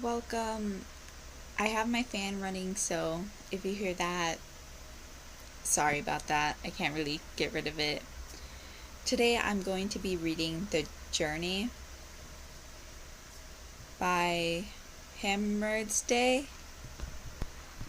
Welcome. I have my fan running, so if you hear that, sorry about that. I can't really get rid of it. Today I'm going to be reading The Journey by HermesDay.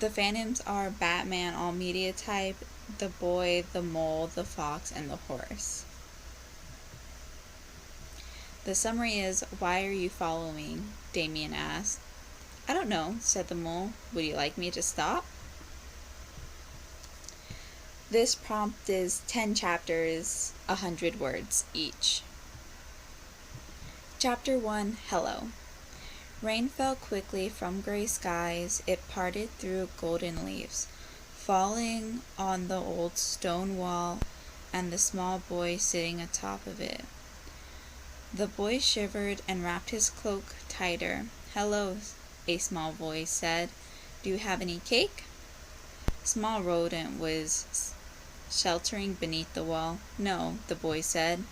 The Phantoms are Batman, all media type, the boy, the mole, the fox, and the horse. The summary is, "Why are you following?" Damian asked. "I don't know," said the mole. "Would you like me to stop?" This prompt is 10 chapters, 100 words each. Chapter 1, Hello. Rain fell quickly from gray skies. It parted through golden leaves, falling on the old stone wall and the small boy sitting atop of it. The boy shivered and wrapped his cloak tighter. "Hello," a small voice said. "Do you have any cake?" Small rodent was sheltering beneath the wall. "No," the boy said.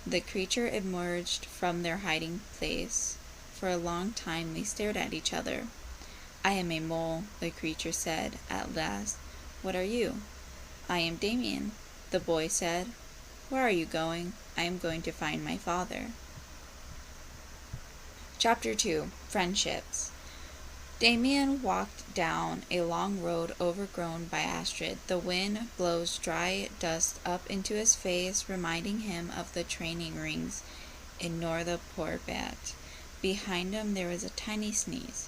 The creature emerged from their hiding place. For a long time they stared at each other. "I am a mole," the creature said at last. "What are you?" "I am Damian," the boy said. "Where are you going?" "I am going to find my father." Chapter 2, Friendships. Damian walked down a long road overgrown by astrid. The wind blows dry dust up into his face, reminding him of the training rings in Northa Porbat. Behind him there was a tiny sneeze.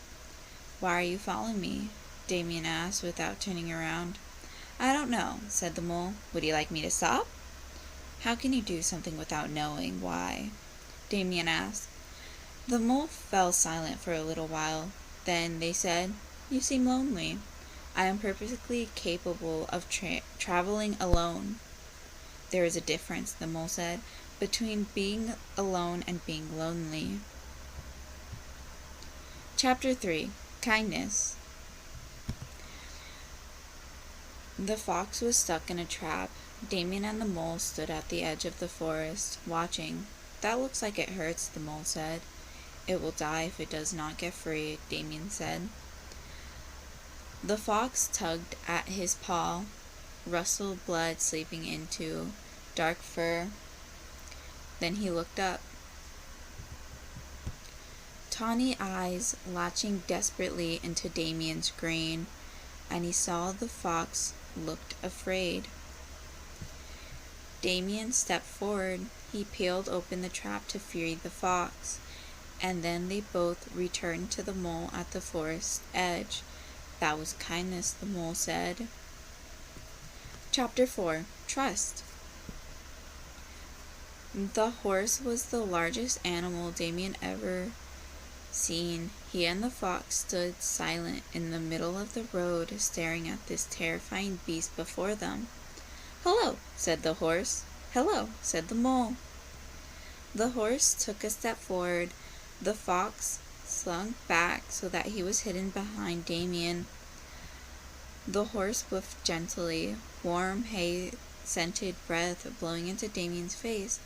"Why are you following me?" Damian asked without turning around. "I don't know," said the mole. "Would you like me to stop?" "How can you do something without knowing why?" Damian asked. The mole fell silent for a little while. Then they said, "You seem lonely." "I am perfectly capable of traveling alone." "There is a difference," the mole said, "between being alone and being lonely." Chapter 3, Kindness. The fox was stuck in a trap. Damian and the mole stood at the edge of the forest, watching. "That looks like it hurts," the mole said. "It will die if it does not get free," Damian said. The fox tugged at his paw, rustled blood seeping into dark fur. Then he looked up. Tawny eyes latching desperately into Damian's green, and he saw the fox looked afraid. Damian stepped forward. He peeled open the trap to free the fox, and then they both returned to the mole at the forest edge. "That was kindness," the mole said. Chapter 4, Trust. The horse was the largest animal Damian ever seen. He and the fox stood silent in the middle of the road, staring at this terrifying beast before them. "Hello," said the horse. "Hello," said the mole. The horse took a step forward. The fox slunk back so that he was hidden behind Damian. The horse whiffed gently, warm hay-scented breath blowing into Damian's face.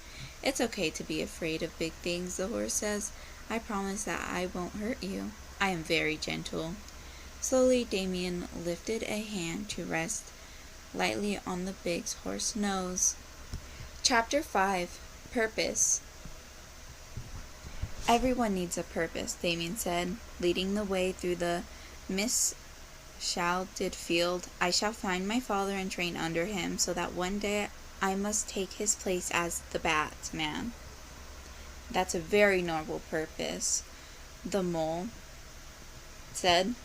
"It's okay to be afraid of big things," the horse says. "I promise that I won't hurt you. I am very gentle." Slowly, Damian lifted a hand to rest lightly on the big horse's nose. Chapter 5, Purpose. "Everyone needs a purpose," Damian said, leading the way through the mist-shrouded field. "I shall find my father and train under him, so that one day I must take his place as the Batman." "That's a very noble purpose," the mole said.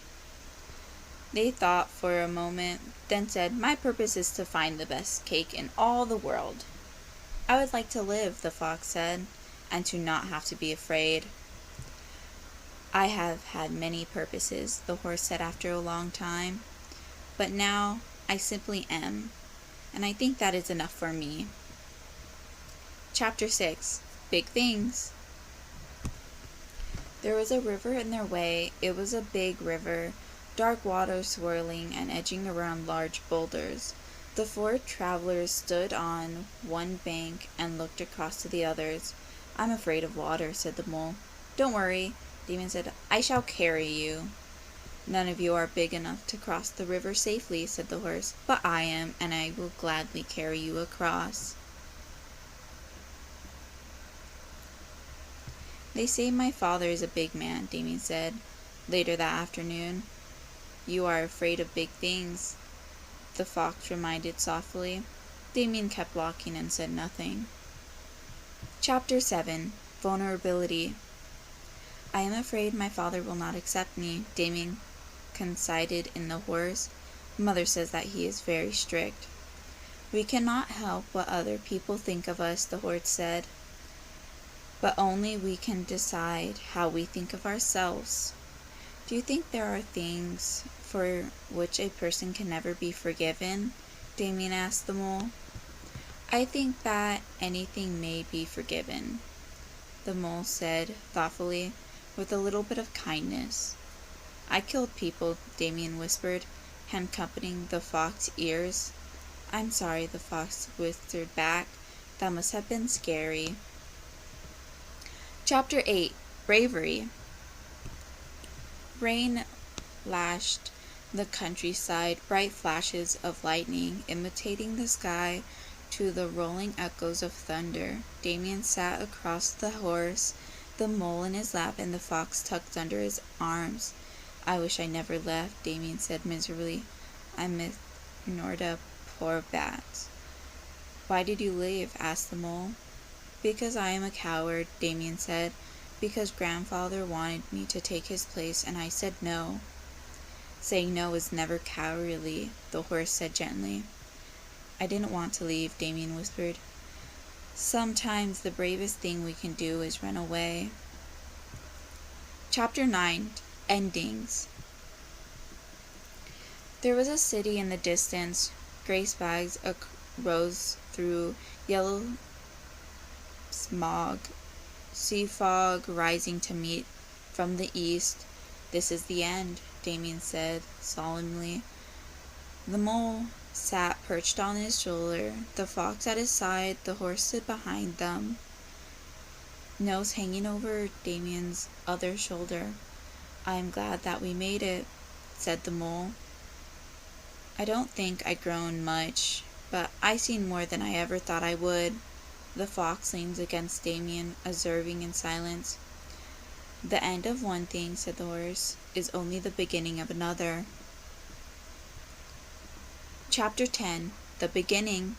They thought for a moment, then said, "My purpose is to find the best cake in all the world." "I would like to live," the fox said, "and to not have to be afraid." "I have had many purposes," the horse said after a long time, "but now I simply am, and I think that is enough for me." Chapter 6, Big Things. There was a river in their way. It was a big river, dark water swirling and edging around large boulders. The four travelers stood on one bank and looked across to the others. "I'm afraid of water," said the mole. "Don't worry, Damian said, I shall carry you. None of you are big enough to cross the river safely, said the horse, but I am, and I will gladly carry you across. They say my father is a big man, Damian said, later that afternoon. You are afraid of big things, the fox reminded softly. Damian kept walking and said nothing. Chapter 7. Vulnerability. I am afraid my father will not accept me, Damian confided in the horse. Mother says that he is very strict. We cannot help what other people think of us, the horse said, but only we can decide how we think of ourselves. Do you think there are things for which a person can never be forgiven? Damian asked the mole. I think that anything may be forgiven, the mole said thoughtfully, with a little bit of kindness. I killed people, Damian whispered, handcuffing the fox's ears. I'm sorry, the fox whispered back. That must have been scary. Chapter 8. Bravery. Rain lashed the countryside, bright flashes of lightning imitating the sky to the rolling echoes of thunder. Damian sat across the horse, the mole in his lap and the fox tucked under his arms. I wish I never left, Damian said miserably. I miss Norda, poor bat. Why did you leave? Asked the mole. Because I am a coward, Damian said. Because grandfather wanted me to take his place and I said no. Saying no is never cowardly, the horse said gently. I didn't want to leave, Damian whispered. Sometimes the bravest thing we can do is run away. Chapter 9. Endings. There was a city in the distance. Gray spags rose through yellow smog, sea fog rising to meet from the east. This is the end, Damian said solemnly. The mole sat perched on his shoulder, the fox at his side, the horse stood behind them, nose hanging over Damian's other shoulder. I am glad that we made it, said the mole. I don't think I've grown much, but I've seen more than I ever thought I would. The fox leaned against Damian, observing in silence. The end of one thing, said the horse, is only the beginning of another. Chapter 10. The Beginning.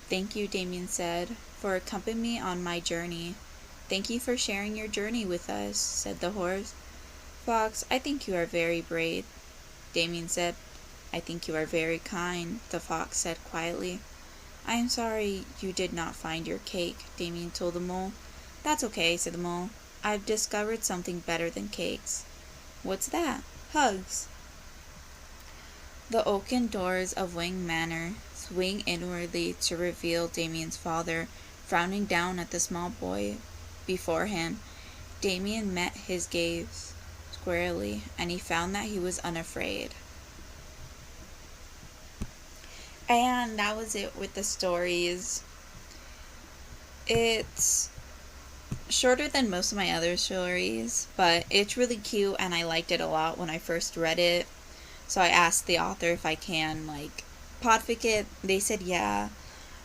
Thank you, Damian said, for accompanying me on my journey. Thank you for sharing your journey with us, said the horse. Fox, I think you are very brave, Damian said. I think you are very kind, the fox said quietly. I am sorry you did not find your cake, Damian told the mole. That's okay, said the mole. I've discovered something better than cakes. What's that? Hugs. The oaken doors of Wing Manor swing inwardly to reveal Damian's father, frowning down at the small boy before him. Damian met his gaze squarely, and he found that he was unafraid. And that was it with the stories. It's shorter than most of my other stories, but it's really cute and I liked it a lot when I first read it. So I asked the author if I can, podfic it. They said yeah.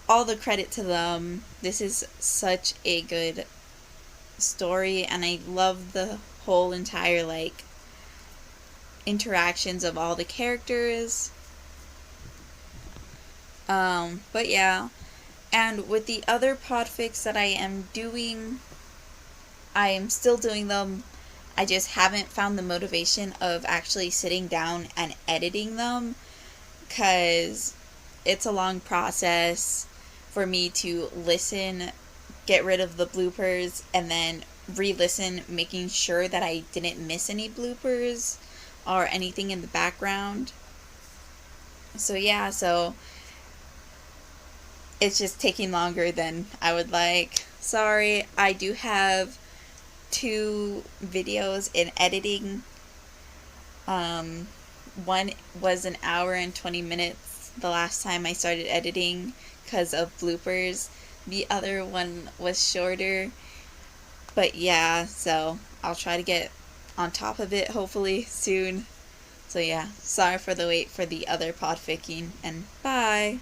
All the credit to them. This is such a good story and I love the whole entire, interactions of all the characters. But yeah. And with the other podfics that I am doing, I am still doing them. I just haven't found the motivation of actually sitting down and editing them, because it's a long process for me to listen, get rid of the bloopers, and then re-listen, making sure that I didn't miss any bloopers or anything in the background. So yeah, it's just taking longer than I would like. Sorry, I do have 2 videos in editing. One was an hour and 20 minutes the last time I started editing, because of bloopers. The other one was shorter. But yeah, so I'll try to get on top of it hopefully soon. So yeah, sorry for the wait for the other pod ficking, and bye!